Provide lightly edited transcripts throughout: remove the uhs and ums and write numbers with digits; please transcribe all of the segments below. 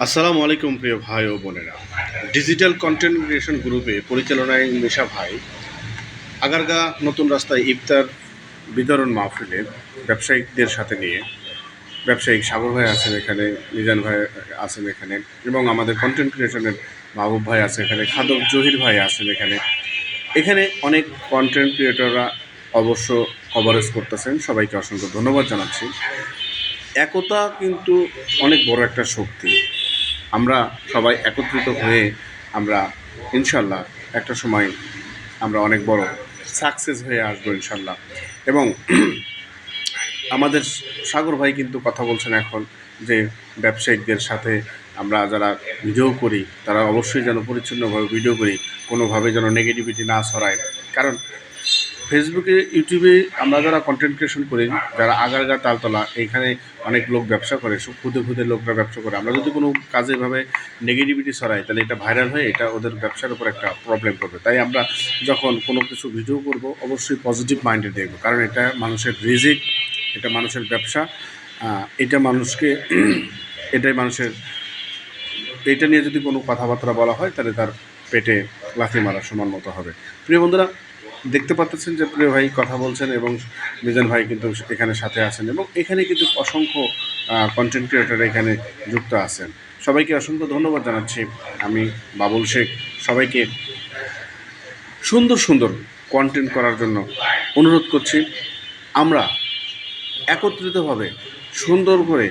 আসসালামু আলাইকুম প্রিয় ভাই ও বোনেরা। ডিজিটাল কন্টেন্ট ক্রিয়েশন গ্রুপে পরিচালনায় মিশা ভাই আগারগা নতুন রাস্তায় ইফতার বিতরণ মাহফিলে ব্যবসায়িকদের সাথে নিয়ে ব্যবসায়িক সাগর ভাই আছেন এখানে, মিজান ভাই আছেন এখানে, এবং আমাদের কন্টেন্ট ক্রিয়েশনের মাহবুব ভাই আছে এখানে, খাদক জহির ভাই আছেন এখানে। এখানে অনেক কন্টেন্ট ক্রিয়েটররা অবশ্য কভারেজ করতেছেন, সবাইকে অসংখ্য ধন্যবাদ জানাচ্ছি। একতা কিন্তু অনেক বড় একটা শক্তি। আমরা সবাই একত্রিত হয়ে আমরা ইনশাল্লাহ একটা সময় আমরা অনেক বড় সাকসেস হয়ে আসবো ইনশাল্লাহ। এবং আমাদের সাগর ভাই কিন্তু কথা বলছেন এখন যে ব্যবসায়িকদের সাথে আমরা যারা ভিডিও করি তারা অবশ্যই যেন পরিচ্ছন্নভাবে ভিডিও করি, কোনোভাবে যেন নেগেটিভিটি না ছড়ায়। কারণ ফেসবুকে, ইউটিউবে আমরা যারা কন্টেন্ট ক্রিয়েশন করি, যারা আগারগা তালতলা এইখানে অনেক লোক ব্যবসা করে, সব খুদে খুদে লোকরা ব্যবসা করে, আমরা যদি কোনো কাজে এভাবে নেগেটিভিটি ছড়াই তাহলে এটা ভাইরাল হয়ে এটা ওদের ব্যবসার উপর একটা প্রবলেম করবে। তাই আমরা যখন কোনো কিছু ভিডিও করব অবশ্যই পজিটিভ মাইন্ডে দেখব, কারণ এটা মানুষের রিজিক, এটা মানুষের ব্যবসা, এটা মানুষকে এটাই মানুষের, এটা নিয়ে যদি কোনো কথাবার্তা বলা হয় তাহলে তার পেটে লাথি মারা সমান মতো হবে। প্রিয় বন্ধুরা, দেখতে পাচ্ছেন যে প্রিয় ভাই কথা বলছেন এবং মিজান ভাই কিন্তু এখানে সাথে আছেন, এবং এখানে কিন্তু অসংখ্য কন্টেন্ট ক্রিয়েটর এখানে যুক্ত আছেন। সবাইকে অসংখ্য ধন্যবাদ জানাচ্ছি। আমি বাবুল শেখ সবাইকে সুন্দর সুন্দর কন্টেন্ট করার জন্য অনুরোধ করছি। আমরা একত্রিতভাবে সুন্দর করে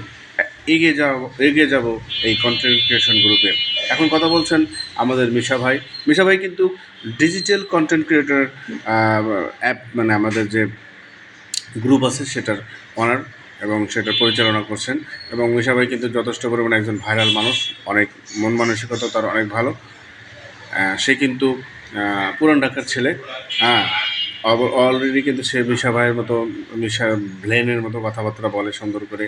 এগিয়ে যাব এই কন্টেন্ট ক্রিয়েশন গ্রুপে। এখন কথা বলছেন আমাদের মিশা ভাই। মিশা ভাই কিন্তু ডিজিটাল কন্টেন্ট ক্রিয়েটর অ্যাপ, মানে আমাদের যে গ্রুপ আছে সেটার অনার এবং সেটার পরিচালনা করছেন। এবং মিশা ভাই কিন্তু যথেষ্ট পরিমাণে একজন ভাইরাল মানুষ, অনেক মন মানসিকতা তার অনেক ভালো। সে কিন্তু পুরান ঢাকার ছেলে। হ্যাঁ, অলরেডি কিন্তু সে মিশা ভাইয়ের মতো, মিশা ব্লেনের মতো কথাবার্তা বলে সুন্দর করে।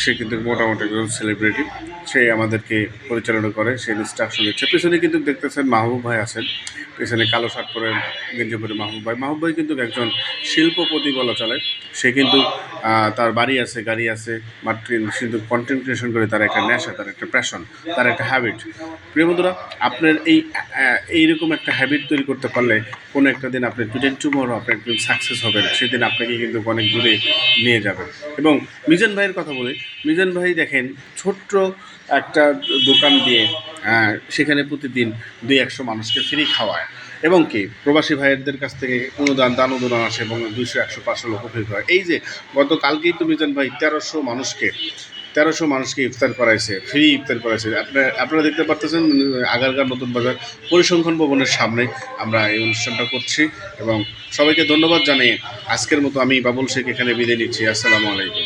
সে কিন্তু মোটামুটি একজন সেলিব্রিটি, সে আমাদেরকে পরিচালনা করে, সে ইনস্ট্রাকশন দিচ্ছে। পেছনে কিন্তু দেখতেছেন মাহবুব ভাই আছেন, পেছনে কালো শার্ট পরে গেঞ্জি পরে মাহবুব ভাই কিন্তু একজন শিল্পপতি বলা চলে। সে কিন্তু তার বাড়ি আছে, গাড়ি আছে, মাত্র কিন্তু কন্টেন্ট ক্রিয়েশন করে তার একটা নেশা, তার একটা প্যাশন, তার একটা হ্যাবিট। প্রিয় বন্ধুরা, আপনার এইরকম একটা হ্যাবিট তৈরি করতে পারলে কোনো একটা দিন আপনি টুমরো আপনি একদিন সাকসেস হবেন, সেদিন আপনাকে কিন্তু অনেক দূরে নিয়ে যাবেন। এবং মিজান ভাইয়ের কথা বলি, মিজান ভাই দেখেন ছোট্ট একটা দোকান দিয়ে সেখানে প্রতিদিন 200 মানুষকে ফ্রি খাওয়ায়, এবং কি প্রবাসী ভাইয়েরদের কাছ থেকে অনুদান আসে এবং 200, 100, 500 লোক ফ্রি হয়। এই যে গতকালকেই তো মিজান ভাই 1300 মানুষকে ইফতার করাইছে, ফ্রি ইফতার করাইছে। আপনারা দেখতে পারতেছেন আগারগাঁ নতুন বাজার পরিসংখ্যান ভবনের সামনে আমরা এই অনুষ্ঠানটা করছি। এবং সবাইকে ধন্যবাদ জানিয়ে আজকের মতো আমি বাবুল শেখ এখানে বিদায় নিচ্ছি। আসসালামু আলাইকুম।